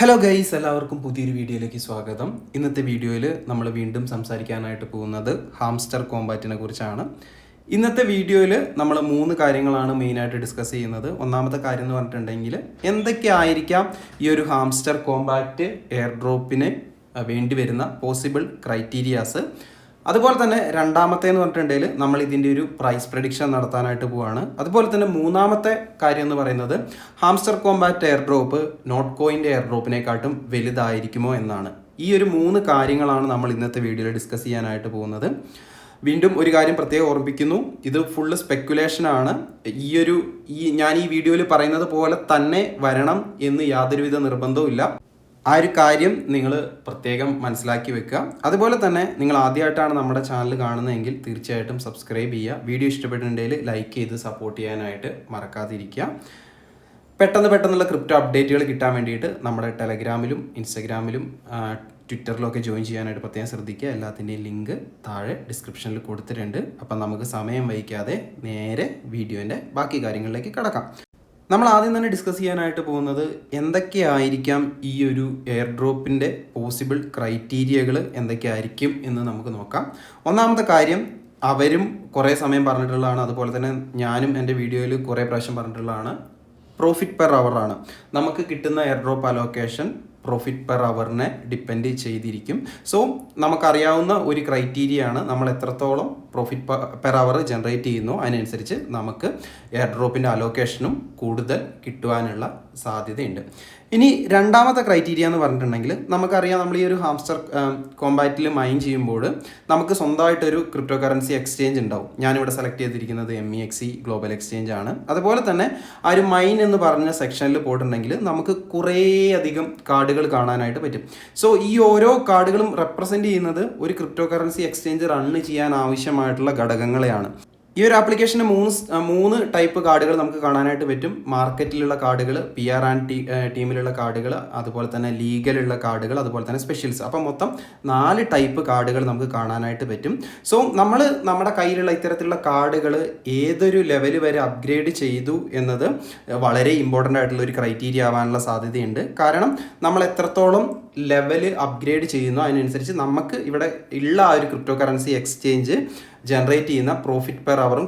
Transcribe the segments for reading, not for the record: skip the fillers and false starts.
Hello guys, എല്ലാവർക്കും പുതിയൊരു വീഡിയോയിലേക്ക് സ്വാഗതം. ഇന്നത്തെ വീഡിയോയിൽ നമ്മൾ വീണ്ടും സംസാരിക്കാനായിട്ട് പോകുന്നത് ഹാംസ്റ്റർ കോമ്പാറ്റിനെ കുറിച്ചാണ്. ഇന്നത്തെ വീഡിയോയിൽ നമ്മൾ 3 കാര്യങ്ങളാണ് മെയിനായിട്ട് ഡിസ്കസ് ചെയ്യുന്നത്. ഒന്നാമത്തെ കാര്യം എന്ന് പറഞ്ഞിട്ടുണ്ടെങ്കിൽ എന്തൊക്കെയായിരിക്കാം ഈ ഒരു ഹാംസ്റ്റർ കോമ്പാറ്റ് എയർ ഡ്രോപ്പിന് വേണ്ടി വരുന്ന പോസിബിൾ ക്രൈറ്റീരിയാസ്. അതുപോലെ തന്നെ രണ്ടാമത്തേന്ന് പറഞ്ഞിട്ടുണ്ടെങ്കിൽ നമ്മൾ ഇതിൻ്റെ ഒരു പ്രൈസ് പ്രഡിക്ഷൻ നടത്താനായിട്ട് പോവുകയാണ്. അതുപോലെ തന്നെ മൂന്നാമത്തെ കാര്യം എന്ന് പറയുന്നത് Hamster Kombat airdrop not കോയിൻ്റെ എയർ ഡ്രോപ്പിനെക്കാട്ടും വലുതായിരിക്കുമോ എന്നാണ്. ഈ ഒരു 3 കാര്യങ്ങളാണ് നമ്മൾ ഇന്നത്തെ വീഡിയോയിൽ ഡിസ്കസ് ചെയ്യാനായിട്ട് പോകുന്നത്. വീണ്ടും ഒരു കാര്യം പ്രത്യേകം ഓർമ്മിപ്പിക്കുന്നു, ഇത് ഫുള്ള് സ്പെക്കുലേഷനാണ്. ഞാൻ ഈ വീഡിയോയിൽ പറയുന്നത് പോലെ തന്നെ വരണം എന്ന് യാതൊരുവിധ നിർബന്ധവും ഇല്ല. ആ ഒരു കാര്യം നിങ്ങൾ പ്രത്യേകം മനസ്സിലാക്കി വെക്കുക. അതുപോലെ തന്നെ നിങ്ങൾ ആദ്യമായിട്ടാണ് നമ്മുടെ ചാനൽ കാണുന്നതെങ്കിൽ തീർച്ചയായിട്ടും സബ്സ്ക്രൈബ് ചെയ്യുക. വീഡിയോ ഇഷ്ടപ്പെട്ടിട്ടുണ്ടെങ്കിൽ ലൈക്ക് ചെയ്ത് സപ്പോർട്ട് ചെയ്യാനായിട്ട് മറക്കാതിരിക്കുക. പെട്ടെന്നുള്ള ക്രിപ്റ്റോ അപ്ഡേറ്റുകൾ കിട്ടാൻ വേണ്ടിയിട്ട് നമ്മുടെ ടെലഗ്രാമിലും ഇൻസ്റ്റഗ്രാമിലും ട്വിറ്ററിലൊക്കെ ജോയിൻ ചെയ്യാനായിട്ട് പ്രത്യേകം ശ്രദ്ധിക്കുക. എല്ലാത്തിൻ്റെയും ലിങ്ക് താഴെ ഡിസ്ക്രിപ്ഷനിൽ കൊടുത്തിട്ടുണ്ട്. അപ്പം നമുക്ക് സമയം വൈകാതെ നേരെ വീഡിയോൻ്റെ ബാക്കി കാര്യങ്ങളിലേക്ക് കടക്കാം. നമ്മൾ ആദ്യം തന്നെ ഡിസ്കസ് ചെയ്യാനായിട്ട് പോകുന്നത് എന്തൊക്കെയായിരിക്കാം ഈ ഒരു എയർ ഡ്രോപ്പിൻ്റെ പോസിബിൾ ക്രൈറ്റീരിയകൾ എന്തൊക്കെയായിരിക്കും എന്ന് നമുക്ക് നോക്കാം. ഒന്നാമത്തെ കാര്യം, അവരും കുറേ സമയം പറഞ്ഞിട്ടുള്ളതാണ്, അതുപോലെ തന്നെ ഞാനും എൻ്റെ വീഡിയോയിൽ കുറേ പ്രാവശ്യം പറഞ്ഞിട്ടുള്ളതാണ്, പ്രോഫിറ്റ് പെർ അവറാണ്. നമുക്ക് കിട്ടുന്ന airdrop allocation profit per അവറിനെ ഡിപ്പെൻഡ് ചെയ്തിരിക്കും. സോ നമുക്കറിയാവുന്ന ഒരു ക്രൈറ്റീരിയ ആണ്, നമ്മൾ എത്രത്തോളം പ്രോഫിറ്റ് പെർ അവർ ജനറേറ്റ് ചെയ്യുന്നു അതിനനുസരിച്ച് നമുക്ക് എയർ ഡ്രോപ്പിൻ്റെ അലോക്കേഷനും കൂടുതൽ കിട്ടുവാനുള്ള സാധ്യതയുണ്ട്. ഇനി രണ്ടാമത്തെ ക്രൈറ്റീരിയ എന്ന് പറഞ്ഞിട്ടുണ്ടെങ്കിൽ നമുക്കറിയാം, നമ്മൾ ഈ ഒരു ഹാംസ്റ്റർ കോമ്പാറ്റിൽ മൈൻ ചെയ്യുമ്പോൾ നമുക്ക് സ്വന്തമായിട്ടൊരു ക്രിപ്റ്റോ കറൻസി എക്സ്ചേഞ്ച് ഉണ്ടാവും. ഞാനിവിടെ സെലക്ട് ചെയ്തിരിക്കുന്നത് MEXC ഗ്ലോബൽ എക്സ്ചേഞ്ച് ആണ്. അതുപോലെ തന്നെ ആ ഒരു മൈൻ എന്ന് പറഞ്ഞ സെക്ഷനിൽ പോയിട്ടുണ്ടെങ്കിൽ നമുക്ക് കുറേ അധികം കാർഡുകൾ കാണാനായിട്ട് പറ്റും. സോ ഈ ഓരോ കാർഡുകളും റെപ്രസെൻറ്റ് ചെയ്യുന്നത് ഒരു ക്രിപ്റ്റോ കറൻസി എക്സ്ചേഞ്ച് റണ്ണ് ചെയ്യാൻ ആവശ്യമായിട്ടുള്ള ഘടകങ്ങളെയാണ്. ഈ ഒരു ആപ്ലിക്കേഷന് 3 ടൈപ്പ് കാർഡുകൾ നമുക്ക് കാണാനായിട്ട് പറ്റും. മാർക്കറ്റിലുള്ള കാർഡുകൾ, PR ആൻഡ് ടീമിലുള്ള കാർഡുകൾ, അതുപോലെ തന്നെ ലീഗലുള്ള കാർഡുകൾ, അതുപോലെ തന്നെ സ്പെഷ്യൽസ്. അപ്പം മൊത്തം 4 ടൈപ്പ് കാർഡുകൾ നമുക്ക് കാണാനായിട്ട് പറ്റും. സോ നമ്മൾ നമ്മുടെ കയ്യിലുള്ള ഇത്തരത്തിലുള്ള കാർഡുകൾ ഏതൊരു ലെവൽ വരെ അപ്ഗ്രേഡ് ചെയ്തു എന്നത് വളരെ ഇമ്പോർട്ടൻ്റ് ആയിട്ടുള്ള ഒരു ക്രൈറ്റീരിയ ആവാനുള്ള സാധ്യതയുണ്ട്. കാരണം നമ്മൾ എത്രത്തോളം ലെവൽ അപ്ഗ്രേഡ് ചെയ്യുന്നു അതിനനുസരിച്ച് നമുക്ക് ഇവിടെ ഉള്ള ആ ഒരു ക്രിപ്റ്റോ കറൻസി എക്സ്ചേഞ്ച് ജനറേറ്റ് ചെയ്യുന്ന പ്രോഫിറ്റ് പെർ അവറും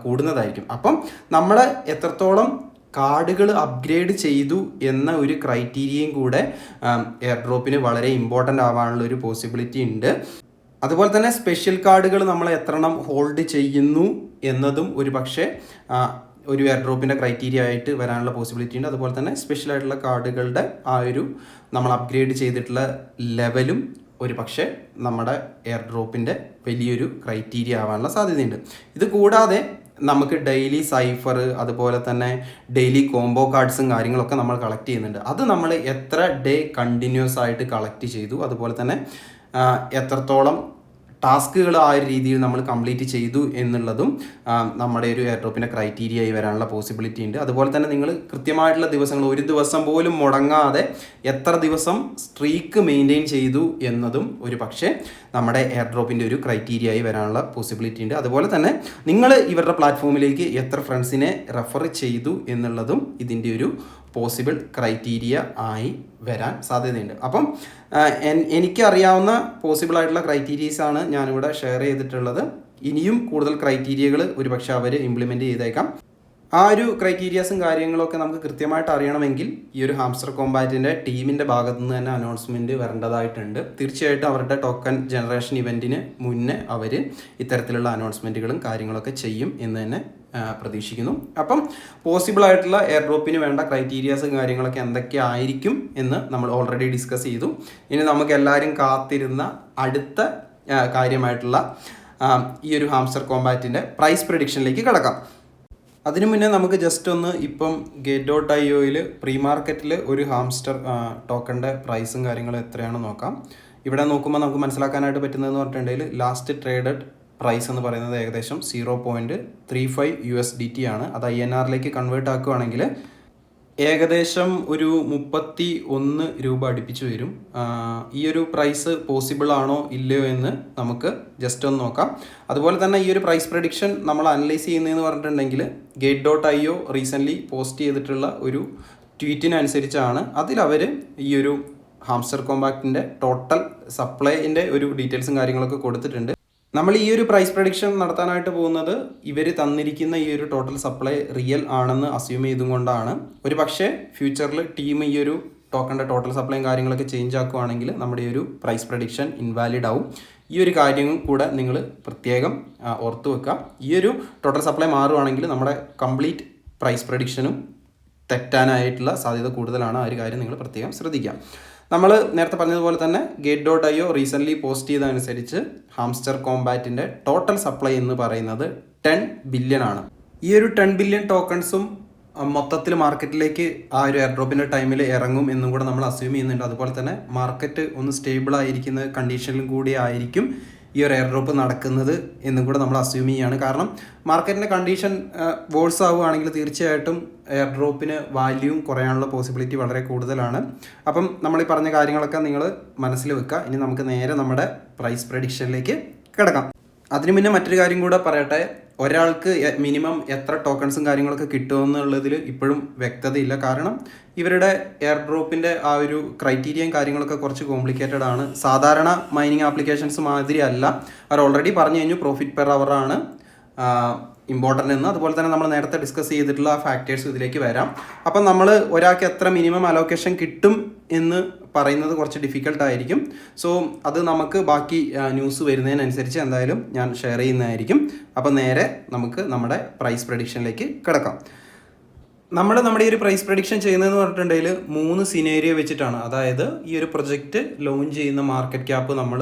കൂടുന്നതായിരിക്കും. അപ്പം നമ്മൾ എത്രത്തോളം കാർഡുകൾ അപ്ഗ്രേഡ് ചെയ്തു എന്ന ഒരു ക്രൈറ്റീരിയയും കൂടെ എയർ ഡ്രോപ്പിന് വളരെ ഇമ്പോർട്ടൻ്റ് ആവാനുള്ള ഒരു പോസിബിലിറ്റി ഉണ്ട്. അതുപോലെ തന്നെ സ്പെഷ്യൽ കാർഡുകൾ നമ്മൾ എത്രണ്ണം ഹോൾഡ് ചെയ്യുന്നു എന്നതും ഒരു പക്ഷേ ഒരു എയർ ഡ്രോപ്പിൻ്റെ ക്രൈറ്റീരിയ ആയിട്ട് വരാനുള്ള പോസിബിലിറ്റി ഉണ്ട്. അതുപോലെ തന്നെ സ്പെഷ്യൽ ആയിട്ടുള്ള കാർഡുകളുടെ ആ ഒരു നമ്മൾ അപ്ഗ്രേഡ് ചെയ്തിട്ടുള്ള ലെവലും ഒരു പക്ഷേ നമ്മുടെ എയർ ഡ്രോപ്പിൻ്റെ വലിയൊരു ക്രൈറ്റീരിയ ആവാനുള്ള സാധ്യതയുണ്ട്. ഇത് കൂടാതെ നമുക്ക് ഡെയിലി സൈഫർ, അതുപോലെ തന്നെ ഡെയിലി കോംബോ കാർഡ്സും കാര്യങ്ങളൊക്കെ നമ്മൾ കളക്ട് ചെയ്യുന്നുണ്ട്. അത് നമ്മൾ എത്ര ഡേ കണ്ടിന്യൂസ് ആയിട്ട് കളക്ട് ചെയ്തു, അതുപോലെ തന്നെ എത്രത്തോളം ടാസ്കുകൾ ആ ഒരു രീതിയിൽ നമ്മൾ കംപ്ലീറ്റ് ചെയ്തു എന്നുള്ളതും നമ്മുടെ ഒരു എയർ ഡ്രോപ്പിൻ്റെ ക്രൈറ്റീരിയ ആയി വരാനുള്ള പോസിബിലിറ്റി ഉണ്ട്. അതുപോലെ തന്നെ നിങ്ങൾ കൃത്യമായിട്ടുള്ള ദിവസങ്ങൾ, ഒരു ദിവസം പോലും മുടങ്ങാതെ എത്ര ദിവസം സ്ട്രീക്ക് മെയിൻറ്റെയിൻ ചെയ്തു എന്നതും ഒരു പക്ഷേ നമ്മുടെ എയർ ഡ്രോപ്പിൻ്റെ ഒരു ക്രൈറ്റീരിയ ആയി വരാനുള്ള പോസിബിലിറ്റി ഉണ്ട്. അതുപോലെ തന്നെ നിങ്ങൾ ഇവരുടെ പ്ലാറ്റ്ഫോമിലേക്ക് എത്ര ഫ്രണ്ട്സിനെ റെഫർ ചെയ്തു എന്നുള്ളതും ഇതിൻ്റെ ഒരു പോസിബിൾ ക്രൈറ്റീരിയ ആയി വരാൻ സാധ്യതയുണ്ട്. അപ്പം എനിക്കറിയാവുന്ന പോസിബിൾ ആയിട്ടുള്ള ക്രൈറ്റീരിയസാണ് ഞാനിവിടെ ഷെയർ ചെയ്തിട്ടുള്ളത്. ഇനിയും കൂടുതൽ ക്രൈറ്റീരിയകൾ ഒരുപക്ഷെ അവർ ഇംപ്ലിമെൻറ്റ് ചെയ്തേക്കാം. ആ ഒരു ക്രൈറ്റീരിയാസും കാര്യങ്ങളൊക്കെ നമുക്ക് കൃത്യമായിട്ട് അറിയണമെങ്കിൽ ഈ ഒരു ഹാംസ്റ്റർ കോമ്പാറ്റിൻ്റെ ടീമിൻ്റെ ഭാഗത്തു നിന്ന് തന്നെ അനൗൺസ്മെൻറ്റ് വരേണ്ടതായിട്ടുണ്ട്. തീർച്ചയായിട്ടും അവരുടെ ടോക്കൺ ജനറേഷൻ ഇവൻറ്റിന് മുന്നേ അവർ ഇത്തരത്തിലുള്ള അനൗൺസ്മെൻറ്റുകളും കാര്യങ്ങളൊക്കെ ചെയ്യും എന്ന് തന്നെ പ്രതീക്ഷിക്കുന്നു. അപ്പം പോസിബിൾ ആയിട്ടുള്ള എയർ ഡ്രോപ്പിന് വേണ്ട ക്രൈറ്റീരിയാസും കാര്യങ്ങളൊക്കെ എന്തൊക്കെ ആയിരിക്കും എന്ന് നമ്മൾ ഓൾറെഡി ഡിസ്കസ് ചെയ്തു. ഇനി നമുക്ക് എല്ലാവരും കാത്തിരുന്ന അടുത്ത കാര്യമായിട്ടുള്ള ഈ ഒരു ഹാംസ്റ്റർ കോമ്പാറ്റിൻ്റെ പ്രൈസ് പ്രഡിക്ഷനിലേക്ക് കടക്കാം. അതിനു മുന്നേ നമുക്ക് ജസ്റ്റ് ഒന്ന് ഇപ്പം Gate.ioയിൽ പ്രീ മാർക്കറ്റിൽ ഒരു ഹാംസ്റ്റർ ടോക്കണിൻ്റെ പ്രൈസും കാര്യങ്ങളും എത്രയാണെന്ന് നോക്കാം. ഇവിടെ നോക്കുമ്പോൾ നമുക്ക് മനസ്സിലാക്കാനായിട്ട് പറ്റുന്നതെന്ന് പറഞ്ഞിട്ടുണ്ടെങ്കിൽ ലാസ്റ്റ് ട്രേഡഡ് പ്രൈസ് എന്ന് പറയുന്നത് ഏകദേശം 0.35 USDT ആണ്. അത് INR കൺവേർട്ട് ആക്കുകയാണെങ്കിൽ ഏകദേശം ഒരു 31 രൂപ അടുപ്പിച്ച് വരും. ഈ ഒരു പ്രൈസ് പോസിബിൾ ആണോ ഇല്ലയോ എന്ന് നമുക്ക് ജസ്റ്റ് ഒന്ന് നോക്കാം. അതുപോലെ തന്നെ ഈ ഒരു പ്രൈസ് പ്രഡിക്ഷൻ നമ്മൾ അനലൈസ് ചെയ്യുന്നതെന്ന് പറഞ്ഞിട്ടുണ്ടെങ്കിൽ Gate.io റീസെൻ്റ്ലി പോസ്റ്റ് ചെയ്തിട്ടുള്ള ഒരു ട്വീറ്റിനനുസരിച്ചാണ് അതിലവർ ഈ ഒരു ഹാംസ്റ്റർ കോമ്പാക്റ്റിൻ്റെ ടോട്ടൽ സപ്ലൈൻ്റെ ഒരു ഡീറ്റെയിൽസും കാര്യങ്ങളൊക്കെ കൊടുത്തിട്ടുണ്ട്. നമ്മൾ ഈ ഒരു പ്രൈസ് പ്രഡിക്ഷൻ നടത്താനായിട്ട് പോകുന്നത് ഇവർ തന്നിരിക്കുന്ന ഈ ഒരു ടോട്ടൽ സപ്ലൈ റിയൽ ആണെന്ന് അസ്യൂം ചെയ്തും കൊണ്ടാണ്. ഒരു പക്ഷേ ഫ്യൂച്ചറിൽ ടീം ഈ ഒരു ടോക്കണിൻ്റെ ടോട്ടൽ സപ്ലൈയും കാര്യങ്ങളൊക്കെ ചേഞ്ച് ആക്കുകയാണെങ്കിൽ നമ്മുടെ ഈ ഒരു പ്രൈസ് പ്രഡിക്ഷൻ ഇൻവാലിഡ് ആവും. ഈ ഒരു കാര്യം കൂടെ നിങ്ങൾ പ്രത്യേകം ഓർത്തു വെക്കുക. ഈ ഒരു ടോട്ടൽ സപ്ലൈ മാറുകയാണെങ്കിൽ നമ്മുടെ കംപ്ലീറ്റ് പ്രൈസ് പ്രഡിക്ഷനും തെറ്റാനായിട്ടുള്ള സാധ്യത കൂടുതലാണ്. ആ ഒരു കാര്യം നിങ്ങൾ പ്രത്യേകം ശ്രദ്ധിക്കുക. നമ്മൾ നേരത്തെ പറഞ്ഞതുപോലെ തന്നെ Gate.io റീസെൻ്റ്ലി പോസ്റ്റ് ചെയ്തതനുസരിച്ച് ഹാംസ്റ്റർ കോമ്പാറ്റിൻ്റെ ടോട്ടൽ സപ്ലൈ എന്ന് പറയുന്നത് 10 ബില്യൺ ആണ്. ഈ ഒരു 10 ബില്യൺ ടോക്കൺസും മൊത്തത്തിൽ മാർക്കറ്റിലേക്ക് ആ ഒരു എയർ ഡ്രോപ്പിൻ്റെ ടൈമിൽ ഇറങ്ങും എന്നും കൂടെ നമ്മൾ അസ്യൂം ചെയ്യുന്നുണ്ട്. അതുപോലെ തന്നെ മാർക്കറ്റ് ഒന്ന് സ്റ്റേബിൾ ആയിരിക്കുന്ന കണ്ടീഷനിലും കൂടി ആയിരിക്കും ഈ ഒരു എയർ ഡ്രോപ്പ് നടക്കുന്നത് എന്നും കൂടെ നമ്മൾ അസ്യൂം ചെയ്യുകയാണ്. കാരണം മാർക്കറ്റിൻ്റെ കണ്ടീഷൻ വേഴ്സ് ആവുകയാണെങ്കിൽ തീർച്ചയായിട്ടും എയർ ഡ്രോപ്പിന് വാല്യൂം കുറയാനുള്ള പോസിബിലിറ്റി വളരെ കൂടുതലാണ്. അപ്പം നമ്മൾ ഈ പറഞ്ഞ കാര്യങ്ങളൊക്കെ നിങ്ങൾ മനസ്സിൽ വെക്കുക. ഇനി നമുക്ക് നേരെ നമ്മുടെ പ്രൈസ് പ്രഡിക്ഷനിലേക്ക് കിടക്കാം. അതിന് മുന്നേ മറ്റൊരു കാര്യം കൂടെ പറയട്ടെ. ഒരാൾക്ക് മിനിമം എത്ര ടോക്കൺസും കാര്യങ്ങളൊക്കെ കിട്ടുമെന്നുള്ളതിൽ ഇപ്പോഴും വ്യക്തതയില്ല. കാരണം ഇവരുടെ എയർ ഡ്രോപ്പിൻ്റെ ആ ഒരു ക്രൈറ്റീരിയയും കാര്യങ്ങളൊക്കെ കുറച്ച് കോംപ്ലിക്കേറ്റഡ് ആണ്. സാധാരണ മൈനിങ് ആപ്ലിക്കേഷൻസ് മാതിരി അല്ല. അവർ ഓൾറെഡി പറഞ്ഞു കഴിഞ്ഞു പ്രോഫിറ്റ് പെർ അവർ ആണ് ഇമ്പോർട്ടൻ്റ് എന്ന്. അതുപോലെ തന്നെ നമ്മൾ നേരത്തെ ഡിസ്കസ് ചെയ്തിട്ടുള്ള ഫാക്ടേഴ്സ് ഇതിലേക്ക് വരാം. അപ്പം നമ്മൾ ഒരാൾക്ക് എത്ര മിനിമം അലോക്കേഷൻ കിട്ടും എന്ന് പറയുന്നത് കുറച്ച് ഡിഫിക്കൽട്ടായിരിക്കും. സോ അത് നമുക്ക് ബാക്കി ന്യൂസ് വരുന്നതിനനുസരിച്ച് എന്തായാലും ഞാൻ ഷെയർ ചെയ്യുന്നതായിരിക്കും. അപ്പം നേരെ നമുക്ക് നമ്മുടെ പ്രൈസ് പ്രഡിക്ഷനിലേക്ക് കിടക്കാം. നമ്മുടെ ഈ ഒരു പ്രൈസ് പ്രഡിക്ഷൻ ചെയ്യുന്നതെന്ന് പറഞ്ഞിട്ടുണ്ടെങ്കിൽ 3 സിനേരിയോ വെച്ചിട്ടാണ്. അതായത് ഈ ഒരു പ്രൊജക്റ്റ് ലോഞ്ച് ചെയ്യുന്ന മാർക്കറ്റ് ക്യാപ്പ് നമ്മൾ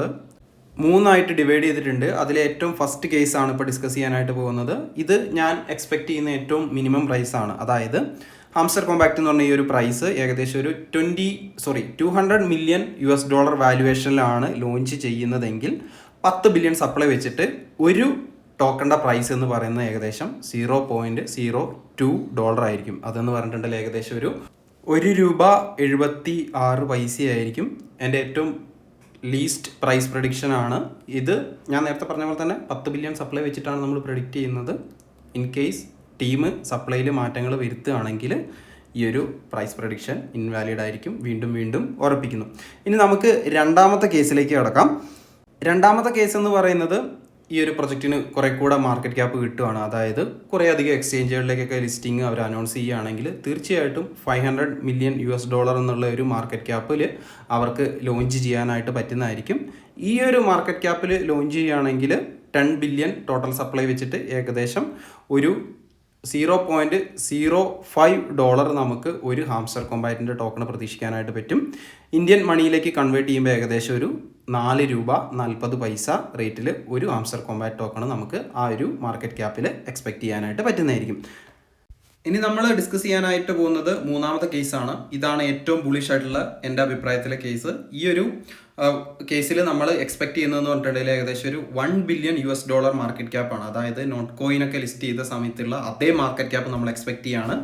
3 ഡിവൈഡ് ചെയ്തിട്ടുണ്ട്. അതിലെ ഏറ്റവും ഫസ്റ്റ് കേസാണ് ഇപ്പോൾ ഡിസ്കസ് ചെയ്യാനായിട്ട് പോകുന്നത്. ഇത് ഞാൻ എക്സ്പെക്റ്റ് ചെയ്യുന്ന ഏറ്റവും മിനിമം പ്രൈസാണ്. അതായത് ഹാംസ്റ്റർ കോമ്പാക്റ്റ് എന്ന് പറഞ്ഞ ഈ ഒരു പ്രൈസ് ഏകദേശം ഒരു $200 മില്യൺ വാല്യുവേഷനിലാണ് ലോഞ്ച് ചെയ്യുന്നതെങ്കിൽ 10 ബില്യൺ സപ്ലൈ വെച്ചിട്ട് ഒരു ടോക്കണിൻ്റെ പ്രൈസ് എന്ന് പറയുന്നത് ഏകദേശം $0.02 ആയിരിക്കും. അതെന്ന് പറഞ്ഞിട്ടുണ്ടെങ്കിൽ ഏകദേശം ഒരു $1.76 ആയിരിക്കും. എൻ്റെ ഏറ്റവും ലീസ്റ്റ് പ്രൈസ് പ്രഡിക്ഷൻ ആണ് ഇത്. ഞാൻ നേരത്തെ പറഞ്ഞ പോലെ തന്നെ 10 ബില്യൺ സപ്ലൈ വെച്ചിട്ടാണ് നമ്മൾ പ്രഡിക്റ്റ് ചെയ്യുന്നത്. ഇൻ കേസ് ടീം സപ്ലൈയിൽ മാറ്റങ്ങൾ വരുത്തുകയാണെങ്കിൽ ഈ ഒരു പ്രൈസ് പ്രഡിക്ഷൻ ഇൻവാലിഡ് ആയിരിക്കും. വീണ്ടും ഉറപ്പിക്കുന്നു. ഇനി നമുക്ക് രണ്ടാമത്തെ കേസിലേക്ക് കടക്കാം. രണ്ടാമത്തെ കേസ് എന്ന് പറയുന്നത് ഈ ഒരു പ്രൊജക്റ്റിന് കുറെ കൂടെ മാർക്കറ്റ് ക്യാപ്പ് കിട്ടുകയാണ്. അതായത് കുറേ അധികം എക്സ്ചേഞ്ചുകളിലേക്കൊക്കെ ലിസ്റ്റിംഗ് അവർ അനൗൺസ് ചെയ്യുകയാണെങ്കിൽ തീർച്ചയായിട്ടും $500 മില്യൺ എന്നുള്ള ഒരു മാർക്കറ്റ് ക്യാപ്പിൽ അവർക്ക് ലോഞ്ച് ചെയ്യാനായിട്ട് പറ്റുന്നതായിരിക്കും. ഈ ഒരു മാർക്കറ്റ് ക്യാപ്പിൽ ലോഞ്ച് ചെയ്യുകയാണെങ്കിൽ 10 ബില്യൺ ടോട്ടൽ സപ്ലൈ വെച്ചിട്ട് ഏകദേശം ഒരു $0.05 നമുക്ക് ഒരു ഹാംസ്റ്റർ കോമ്പാറ്റിൻ്റെ ടോക്കൺ പ്രതീക്ഷിക്കാനായിട്ട് പറ്റും. ഇന്ത്യൻ മണിയിലേക്ക് കൺവേർട്ട് ചെയ്യുമ്പോൾ ഏകദേശം ഒരു $4.40 റേറ്റിൽ ഒരു ഹാംസ്റ്റർ കോമ്പാറ്റ് ടോക്കൺ നമുക്ക് ആ ഒരു മാർക്കറ്റ് ക്യാപ്പിൽ എക്സ്പെക്റ്റ് ചെയ്യാനായിട്ട് പറ്റുന്നതായിരിക്കും. ഇനി നമ്മൾ ഡിസ്കസ് ചെയ്യാനായിട്ട് പോകുന്നത് മൂന്നാമത്തെ കേസാണ്. ഇതാണ് ഏറ്റവും ബുള്ളിഷ് ആയിട്ടുള്ള എൻ്റെ അഭിപ്രായത്തിലെ കേസ്. ഈ ഒരു കേസിൽ നമ്മൾ എക്സ്പെക്ട് ചെയ്യുന്നതെന്ന് പറഞ്ഞിട്ടുണ്ടെങ്കിൽ ഏകദേശം ഒരു $1 ബില്യൺ മാർക്കറ്റ് ക്യാപ്പാണ്. അതായത് നോട്ട് കോയിനൊക്കെ ലിസ്റ്റ് ചെയ്ത സമയത്തുള്ള അതേ മാർക്കറ്റ് ക്യാപ്പ് നമ്മൾ എക്സ്പെക്ട് ചെയ്യാണ്.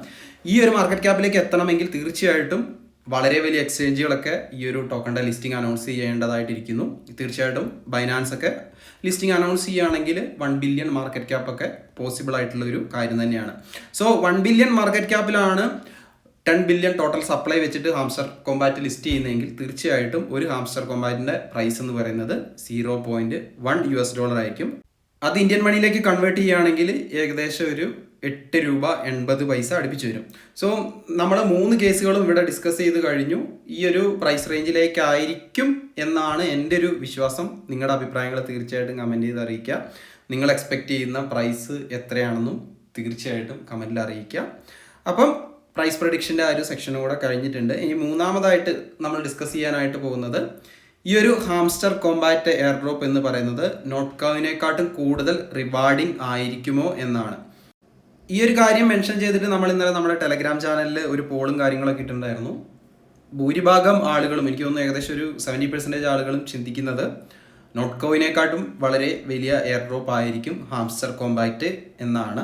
ഈ ഒരു മാർക്കറ്റ് ക്യാപ്പിലേക്ക് എത്തണമെങ്കിൽ തീർച്ചയായിട്ടും വളരെ വലിയ എക്സ്ചേഞ്ചുകളൊക്കെ ഈ ഒരു ടോക്കണിൻ്റെ ലിസ്റ്റിംഗ് അനൗൺസ് ചെയ്യേണ്ടതായിട്ടിരിക്കുന്നു. തീർച്ചയായിട്ടും ബൈനാൻസ് ഒക്കെ ലിസ്റ്റിംഗ് അനൗൺസ് ചെയ്യുകയാണെങ്കിൽ 1 ബില്യൺ മാർക്കറ്റ് ക്യാപ്പൊക്കെ പോസിബിൾ ആയിട്ടുള്ള ഒരു കാര്യം തന്നെയാണ്. സോ 1 ബില്യൺ മാർക്കറ്റ് ക്യാപ്പിലാണ് 10 ബില്യൺ ടോട്ടൽ സപ്ലൈ വെച്ചിട്ട് ഹാംസ്റ്റർ കോമ്പാറ്റ് ലിസ്റ്റ് ചെയ്യുന്നതെങ്കിൽ തീർച്ചയായിട്ടും ഒരു ഹാംസ്റ്റർ കോമ്പാറ്റിൻ്റെ പ്രൈസ് എന്ന് പറയുന്നത് $0.1 ആയിരിക്കും. അത് ഇന്ത്യൻ മണിയിലേക്ക് കൺവേർട്ട് ചെയ്യുകയാണെങ്കിൽ ഏകദേശം ഒരു $8.80 അടുപ്പിച്ച് വരും. സോ നമ്മൾ 3 കേസുകളും ഇവിടെ ഡിസ്കസ് ചെയ്ത് കഴിഞ്ഞു. ഈ ഒരു പ്രൈസ് റേഞ്ചിലേക്കായിരിക്കും എന്നാണ് എൻ്റെ ഒരു വിശ്വാസം. നിങ്ങളുടെ അഭിപ്രായങ്ങൾ തീർച്ചയായിട്ടും കമൻറ്റ് ചെയ്ത് അറിയിക്കുക. നിങ്ങൾ എക്സ്പെക്റ്റ് ചെയ്യുന്ന പ്രൈസ് എത്രയാണെന്നും തീർച്ചയായിട്ടും കമൻറ്റിൽ അറിയിക്കുക. അപ്പം പ്രൈസ് പ്രഡിക്ഷൻ്റെ ആ ഒരു സെക്ഷനും കൂടെ കഴിഞ്ഞിട്ടുണ്ട്. ഇനി മൂന്നാമതായിട്ട് നമ്മൾ ഡിസ്കസ് ചെയ്യാനായിട്ട് പോകുന്നത് ഈ ഒരു ഹാംസ്റ്റർ കോമ്പാറ്റ് എയർ ഡ്രോപ്പ് എന്ന് പറയുന്നത് നോട്ട് കോയിനേക്കാട്ടും കൂടുതൽ റിവാർഡിങ് ആയിരിക്കുമോ എന്നാണ്. ഈ ഒരു കാര്യം മെൻഷൻ ചെയ്തിട്ട് നമ്മൾ ഇന്നലെ നമ്മുടെ ടെലഗ്രാം ചാനലിൽ ഒരു പോളും കാര്യങ്ങളൊക്കെ ഇട്ടിട്ടുണ്ടായിരുന്നു. ഭൂരിഭാഗം ആളുകളും, എനിക്ക് തോന്നുന്നു ഏകദേശം ഒരു 70% ആളുകളും ചിന്തിക്കുന്നത് നോട്ട് കോയിനേക്കാട്ടും വളരെ വലിയ എയർ ഡ്രോപ്പ് ആയിരിക്കും ഹാംസ്റ്റർ കോമ്പാറ്റ് എന്നാണ്.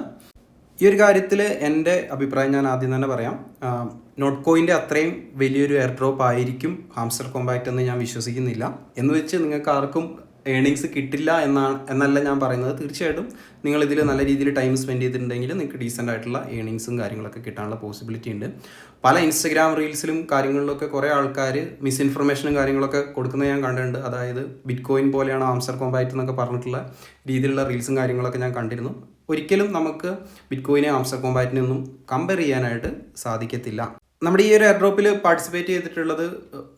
ഈ ഒരു കാര്യത്തിൽ എൻ്റെ അഭിപ്രായം ഞാൻ ആദ്യം തന്നെ പറയാം. നോട്ട് കോയിൻ്റെ അത്രയും വലിയൊരു എയർ ഡ്രോപ്പ് ആയിരിക്കും ഹാംസ്റ്റർ കോമ്പാറ്റ് എന്ന് ഞാൻ വിശ്വസിക്കുന്നില്ല. എന്ന് വെച്ച് നിങ്ങൾക്ക് ആർക്കും ഏണിങ്സ് കിട്ടില്ല എന്നല്ല ഞാൻ പറയുന്നത്. തീർച്ചയായിട്ടും നിങ്ങൾ ഇതിൽ നല്ല രീതിയിൽ ടൈം സ്പെൻഡ് ചെയ്തിട്ടുണ്ടെങ്കിൽ നിങ്ങൾക്ക് ഡീസൻ്റ് ആയിട്ടുള്ള ഏണിങ്സും കാര്യങ്ങളൊക്കെ കിട്ടാനുള്ള പോസിബിലിറ്റി ഉണ്ട്. പല ഇൻസ്റ്റഗ്രാം റീൽസിലും കാര്യങ്ങളിലൊക്കെ കുറേ ആൾക്കാർ മിസ്ഇൻഫർമേഷനും കാര്യങ്ങളൊക്കെ കൊടുക്കുന്നത് ഞാൻ കണ്ടിട്ടുണ്ട്. അതായത് ബിറ്റ് കോയിൻ പോലെയാണ് ഹാംസ്റ്റർ കോമ്പാറ്റ് എന്നൊക്കെ പറഞ്ഞിട്ടുള്ള രീതിയിലുള്ള റീൽസും കാര്യങ്ങളൊക്കെ ഞാൻ കണ്ടിരുന്നു. ഒരിക്കലും നമുക്ക് ബിറ്റ് കോയിനെ ഹാംസ്റ്റർ കോമ്പാറ്റിനെ ഒന്നും കമ്പയർ ചെയ്യാനായിട്ട് സാധിക്കത്തില്ല. നമ്മുടെ ഈ ഒരു എയർ ഡ്രോപ്പിൽ പാർട്ടിസിപ്പേറ്റ് ചെയ്തിട്ടുള്ളത്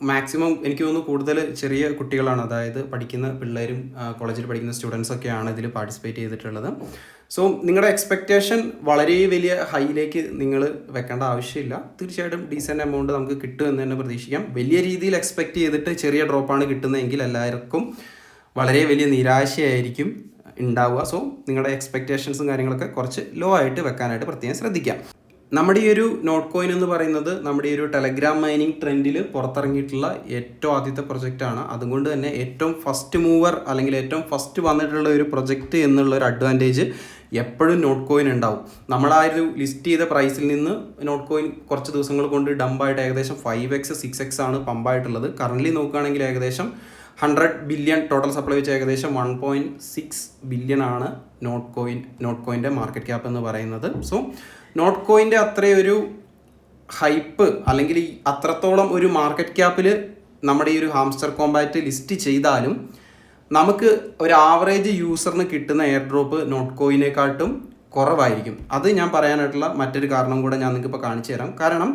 മാക്സിമം എനിക്ക് തോന്നുന്നു കൂടുതൽ ചെറിയ കുട്ടികളാണ്. അതായത് പഠിക്കുന്ന പിള്ളേരും കോളേജിൽ പഠിക്കുന്ന സ്റ്റുഡൻസൊക്കെയാണ് ഇതിൽ പാർട്ടിസിപ്പേറ്റ് ചെയ്തിട്ടുള്ളത്. സോ നിങ്ങളുടെ എക്സ്പെക്റ്റേഷൻ വളരെ വലിയ ഹൈയിലേക്ക് നിങ്ങൾ വെക്കേണ്ട ആവശ്യമില്ല. തീർച്ചയായിട്ടും ഡീസൻറ്റ് എമൗണ്ട് നമുക്ക് കിട്ടും എന്ന് തന്നെ പ്രതീക്ഷിക്കാം. വലിയ രീതിയിൽ എക്സ്പെക്റ്റ് ചെയ്തിട്ട് ചെറിയ ഡ്രോപ്പാണ് കിട്ടുന്നതെങ്കിൽ എല്ലാവർക്കും വളരെ വലിയ നിരാശയായിരിക്കും ഉണ്ടാവുക. സോ നിങ്ങളുടെ എക്സ്പെക്റ്റേഷൻസും കാര്യങ്ങളൊക്കെ കുറച്ച് ലോ ആയിട്ട് വെക്കാനായിട്ട് പ്രത്യേകം ശ്രദ്ധിക്കാം. നമ്മുടെ ഈ ഒരു നോട്ട് കോയിൻ എന്ന് പറയുന്നത് നമ്മുടെ ഈ ഒരു ടെലഗ്രാം മൈനിങ് ട്രെൻഡിൽ പുറത്തിറങ്ങിയിട്ടുള്ള ഏറ്റവും ആദ്യത്തെ പ്രൊജക്റ്റാണ്. അതുകൊണ്ട് തന്നെ ഏറ്റവും ഫസ്റ്റ് മൂവർ അല്ലെങ്കിൽ ഏറ്റവും ഫസ്റ്റ് വന്നിട്ടുള്ള ഒരു പ്രൊജക്റ്റ് എന്നുള്ള ഒരു അഡ്വാൻറ്റേജ് എപ്പോഴും നോട്ട് കോയിൻ ഉണ്ടാവും. നമ്മളാ ഒരു ലിസ്റ്റ് ചെയ്ത പ്രൈസിൽ നിന്ന് നോട്ട് കോയിൻ കുറച്ച് ദിവസങ്ങൾ കൊണ്ട് ഡംപായിട്ട് ഏകദേശം 5x 6x ആണ് പമ്പായിട്ടുള്ളത്. കറൻ്റ്ലി നോക്കുകയാണെങ്കിൽ ഏകദേശം 100 ബില്യൺ ടോട്ടൽ സപ്ലൈ വെച്ച് ഏകദേശം 1.6 ബില്യൺ ആണ് നോട്ട് കോയിൻ്റെ മാർക്കറ്റ് ക്യാപ്പ് എന്ന് പറയുന്നത്. സോ നോട്ട് കോയിൻ്റെ അത്രയൊരു ഹൈപ്പ് അല്ലെങ്കിൽ അത്രത്തോളം ഒരു മാർക്കറ്റ് ക്യാപ്പിൽ നമ്മുടെ ഈ ഒരു ഹാംസ്റ്റർ കോമ്പാറ്റ് ലിസ്റ്റ് ചെയ്താലും നമുക്ക് ഒരു ആവറേജ് യൂസറിന് കിട്ടുന്ന എയർ ഡ്രോപ്പ് നോട്ട് കോയിനെക്കാട്ടും കുറവായിരിക്കും. അത് ഞാൻ പറയാനായിട്ടുള്ള മറ്റൊരു കാരണം കൂടെ ഞാൻ നിങ്ങൾക്ക് ഇപ്പോൾ കാണിച്ചു തരാം. കാരണം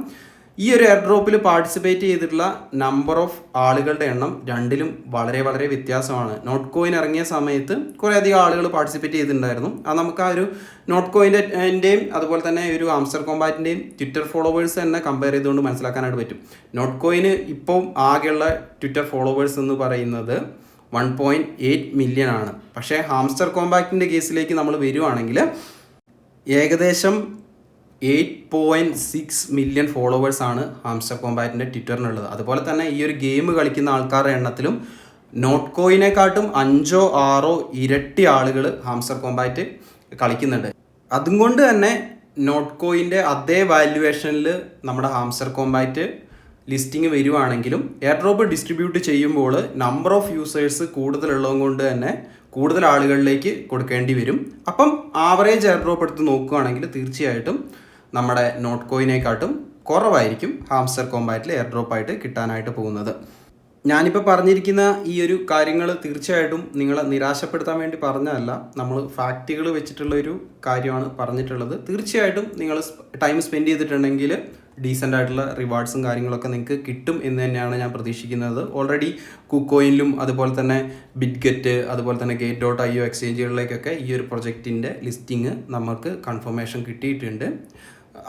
ഈ ഒരു എയർ ഡ്രോപ്പിൽ പാർട്ടിസിപ്പേറ്റ് ചെയ്തിട്ടുള്ള നമ്പർ ഓഫ് ആളുകളുടെ എണ്ണം രണ്ടിലും വളരെ വളരെ വ്യത്യാസമാണ്. നോട്ട് കോയിൻ ഇറങ്ങിയ സമയത്ത് കുറേയധികം ആളുകൾ പാർട്ടിസിപ്പേറ്റ് ചെയ്തിട്ടുണ്ടായിരുന്നു. അത് നമുക്ക് ആ ഒരു നോട്ട് കോയിൻ്റെയും അതുപോലെ തന്നെ ഒരു ഹാംസ്റ്റർ കോമ്പാറ്റിൻ്റെയും ട്വിറ്റർ ഫോളോവേഴ്സ് തന്നെ കമ്പയർ ചെയ്തുകൊണ്ട് മനസ്സിലാക്കാനായിട്ട് പറ്റും. നോട്ട് കോയിന് ഇപ്പോൾ ആകെയുള്ള ട്വിറ്റർ ഫോളോവേഴ്സ് എന്ന് പറയുന്നത് 1.8 മില്യൺ ആണ്. പക്ഷേ ഹാംസ്റ്റർ കോമ്പാറ്റിൻ്റെ കേസിലേക്ക് നമ്മൾ വരുവാണെങ്കിൽ ഏകദേശം 8.6 മില്യൺ ഫോളോവേഴ്സാണ് ഹാംസ്റ്റർ കോമ്പാറ്റിൻ്റെ ട്വിറ്ററിനുള്ളത്. അതുപോലെ തന്നെ ഈ ഒരു ഗെയിം കളിക്കുന്ന ആൾക്കാരുടെ എണ്ണത്തിലും നോട്ട് കോയിനെക്കാട്ടും 5-6 ഇരട്ടി ആളുകൾ ഹാംസ്റ്റർ കോമ്പാറ്റ് കളിക്കുന്നുണ്ട്. അതുകൊണ്ട് തന്നെ നോട്ട് കോയിൻ്റെ അതേ വാല്യുവേഷനിൽ നമ്മുടെ ഹാംസ്റ്റർ കോമ്പാറ്റ് ലിസ്റ്റിംഗ് വരുവാണെങ്കിലും എയർ ഡ്രോപ്പ് ഡിസ്ട്രിബ്യൂട്ട് ചെയ്യുമ്പോൾ നമ്പർ ഓഫ് യൂസേഴ്സ് കൂടുതലുള്ളത് കൊണ്ട് തന്നെ കൂടുതൽ ആളുകളിലേക്ക് കൊടുക്കേണ്ടി വരും. അപ്പം ആവറേജ് എയർ ഡ്രോപ്പ് എടുത്ത് നോക്കുകയാണെങ്കിൽ തീർച്ചയായിട്ടും നമ്മുടെ നോട്ട് കോയിനെക്കാട്ടും കുറവായിരിക്കും ഹാംസ്റ്റർ കോമ്പാറ്റിൽ എയർ ഡ്രോപ്പായിട്ട് കിട്ടാനായിട്ട് പോകുന്നത്. ഞാനിപ്പോൾ പറഞ്ഞിരിക്കുന്ന ഈ ഒരു കാര്യങ്ങൾ തീർച്ചയായിട്ടും നിങ്ങളെ നിരാശപ്പെടുത്താൻ വേണ്ടി പറഞ്ഞതല്ല, നമ്മൾ ഫാക്റ്റുകൾ വെച്ചിട്ടുള്ള ഒരു കാര്യമാണ് പറഞ്ഞിട്ടുള്ളത്. തീർച്ചയായിട്ടും നിങ്ങൾ ടൈം സ്പെൻഡ് ചെയ്തിട്ടുണ്ടെങ്കിൽ ഡീസൻ്റ് ആയിട്ടുള്ള റിവാർഡ്സും കാര്യങ്ങളൊക്കെ നിങ്ങൾക്ക് കിട്ടും എന്ന് തന്നെയാണ് ഞാൻ പ്രതീക്ഷിക്കുന്നത്. ഓൾറെഡി കുക്കോയിനിലും അതുപോലെ തന്നെ ബിറ്റ്ഗെറ്റ് അതുപോലെ തന്നെ Gate.io എക്സ്ചേഞ്ചുകളിലേക്കൊക്കെ ഈ ഒരു പ്രൊജക്റ്റിൻ്റെ ലിസ്റ്റിംഗ് നമുക്ക് കൺഫർമേഷൻ കിട്ടിയിട്ടുണ്ട്.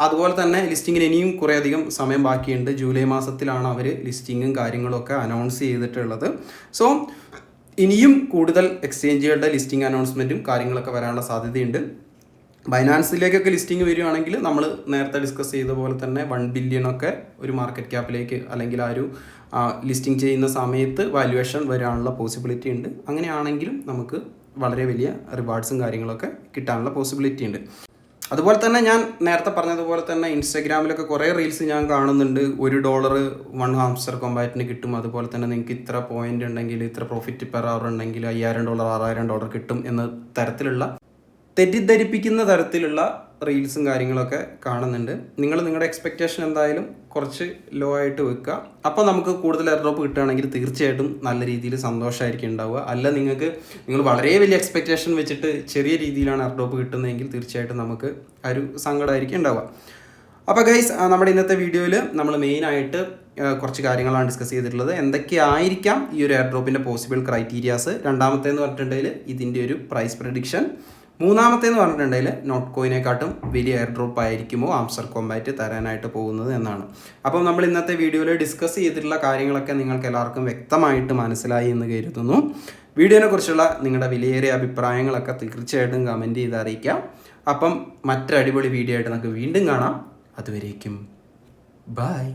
അതുപോലെ തന്നെ ലിസ്റ്റിങ്ങിന് ഇനിയും കുറേയധികം സമയം ബാക്കിയുണ്ട്. ജൂലൈ മാസത്തിലാണ് അവർ ലിസ്റ്റിങ്ങും കാര്യങ്ങളൊക്കെ അനൗൺസ് ചെയ്തിട്ടുള്ളത്. സോ ഇനിയും കൂടുതൽ എക്സ്ചേഞ്ചുകളുടെ ലിസ്റ്റിംഗ് അനൗൺസ്മെൻറ്റും കാര്യങ്ങളൊക്കെ വരാനുള്ള സാധ്യതയുണ്ട്. ബൈനാൻസിലേക്കൊക്കെ ലിസ്റ്റിംഗ് വരികയാണെങ്കിൽ നമ്മൾ നേരത്തെ ഡിസ്കസ് ചെയ്ത പോലെ തന്നെ 1 ബില്യണൊക്കെ ഒരു മാർക്കറ്റ് ക്യാപ്പിലേക്ക് അല്ലെങ്കിൽ ആ ഒരു ലിസ്റ്റിംഗ് ചെയ്യുന്ന സമയത്ത് വാല്യുവേഷൻ വരാനുള്ള പോസിബിലിറ്റി ഉണ്ട്. അങ്ങനെയാണെങ്കിലും നമുക്ക് വളരെ വലിയ റിവാർഡ്സും കാര്യങ്ങളൊക്കെ കിട്ടാനുള്ള പോസിബിലിറ്റി ഉണ്ട്. അതുപോലെ തന്നെ ഞാൻ നേരത്തെ പറഞ്ഞതുപോലെ തന്നെ ഇൻസ്റ്റാഗ്രാമിലൊക്കെ കുറേ റീൽസ് ഞാൻ കാണുന്നുണ്ട്. $1 1 ഹാംസ്റ്റർ കോമ്പാറ്റിന് കിട്ടും, അതുപോലെ തന്നെ നിങ്ങൾക്ക് ഇത്ര പോയിന്റ് ഉണ്ടെങ്കിൽ ഇത്ര പ്രോഫിറ്റ് പെർ അവർ ഉണ്ടെങ്കിൽ $5000 $6000 കിട്ടും എന്ന തരത്തിലുള്ള തെറ്റിദ്ധരിപ്പിക്കുന്ന തരത്തിലുള്ള റീൽസും കാര്യങ്ങളൊക്കെ കാണുന്നുണ്ട്. നിങ്ങളുടെ എക്സ്പെക്റ്റേഷൻ എന്തായാലും കുറച്ച് ലോ ആയിട്ട് വെക്കുക. അപ്പോൾ നമുക്ക് കൂടുതൽ എയർ ഡ്രോപ്പ് കിട്ടുകയാണെങ്കിൽ തീർച്ചയായിട്ടും നല്ല രീതിയിൽ സന്തോഷമായിരിക്കും ഉണ്ടാവുക. അല്ല നിങ്ങൾ വളരെ വലിയ എക്സ്പെക്റ്റേഷൻ വെച്ചിട്ട് ചെറിയ രീതിയിലാണ് എയർ ഡ്രോപ്പ് കിട്ടുന്നതെങ്കിൽ തീർച്ചയായിട്ടും നമുക്ക് ആ ഒരു സങ്കടമായിരിക്കും ഉണ്ടാവുക. അപ്പോൾ ഗൈസ്, നമ്മുടെ ഇന്നത്തെ വീഡിയോയിൽ നമ്മൾ മെയിനായിട്ട് കുറച്ച് കാര്യങ്ങളാണ് ഡിസ്കസ് ചെയ്തിട്ടുള്ളത്. എന്തൊക്കെയായിരിക്കാം ഈ ഒരു എയർ ഡ്രോപ്പിൻ്റെ പോസിബിൾ ക്രൈറ്റീരിയാസ്. രണ്ടാമത്തേന്ന് പറഞ്ഞിട്ടുണ്ടെങ്കിൽ ഇതിൻ്റെ ഒരു പ്രൈസ് പ്രഡിക്ഷൻ. മൂന്നാമത്തേന്ന് പറഞ്ഞിട്ടുണ്ടെങ്കിൽ നോട്ട് കോയിനെക്കാട്ടും വലിയ എയർ ഡ്രോപ്പ് ആയിരിക്കുമോ ഹാംസ്റ്റർ കോമ്പാറ്റ് തരാനായിട്ട് പോകുന്നത് എന്നാണ്. അപ്പം നമ്മൾ ഇന്നത്തെ വീഡിയോയിൽ ഡിസ്കസ് ചെയ്തിട്ടുള്ള കാര്യങ്ങളൊക്കെ നിങ്ങൾക്ക് എല്ലാവർക്കും വ്യക്തമായിട്ട് മനസ്സിലായി എന്ന് കരുതുന്നു. വീഡിയോനെ കുറിച്ചുള്ള നിങ്ങളുടെ വിലയേറിയ അഭിപ്രായങ്ങളൊക്കെ തീർച്ചയായിട്ടും കമൻറ്റ് ചെയ്ത് അറിയിക്കാം. അപ്പം മറ്റൊരു അടിപൊളി വീഡിയോ ആയിട്ട് നമുക്ക് വീണ്ടും കാണാം. അതുവരേക്കും ബൈ.